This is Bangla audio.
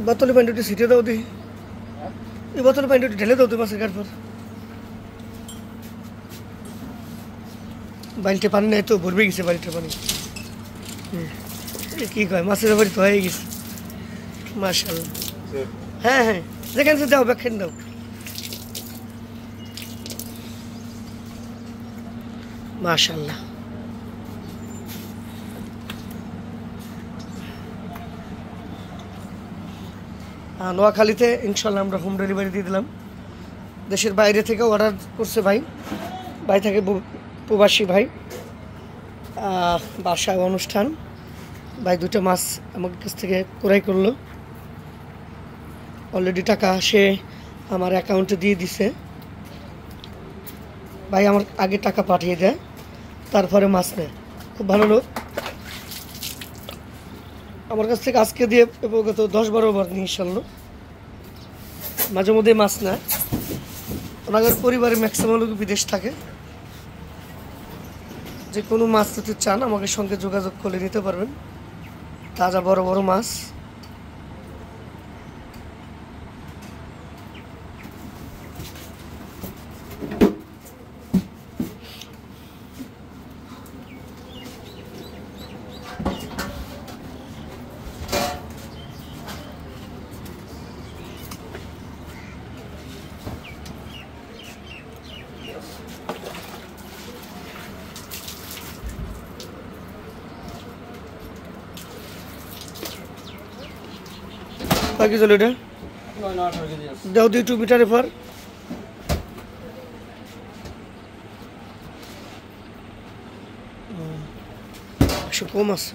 বোতলে পানি একটু ছিটিয়ে দাও দেখি। এই বোতলে পানি একটু ঢেলে দাও তো মাছের কাঠ পর। বাড়িতে পানি নেই তো, ভরবে গেছে বাড়িতে পানি। কি কয় মাছের বাড়ি তো হয়ে গেছে মাশাআল্লাহ। হ্যাঁ হ্যাঁ যেখানে দাও ব্যাখ্যান দাও। মাশাআল্লাহ নোয়াখালীতে ইনশাল্লাহ আমরা হোম ডেলিভারি দিয়ে দিলাম। দেশের বাইরে থেকে অর্ডার করছে ভাই, ভাই থাকে প্রবাসী ভাই, বাসায় অনুষ্ঠান, ভাই 2টা মাছ আমার কাছ থেকে ক্রয় করলো। অলরেডি টাকা সে আমার অ্যাকাউন্টে দিয়ে দিছে। ভাই আমার আগে টাকা পাঠিয়ে দেয়, তারপরে মাছ নেয়। খুব ভালো লোক। আমার কাছ থেকে আজকে দিয়ে গত 10-12 বার নিয়ে ইনশাল্লাহ। মাঝে মধ্যে মাছ নেয়। ওনাদের পরিবারে ম্যাক্সিমাম লোক বিদেশ থাকে। যে কোনো মাছ যদি চান আমাকে সঙ্গে যোগাযোগ করে নিতে পারবেন। তাজা বড় বড় মাছ। বাকি চলো এটা দাও 2 মিটারের পর। কম আছে।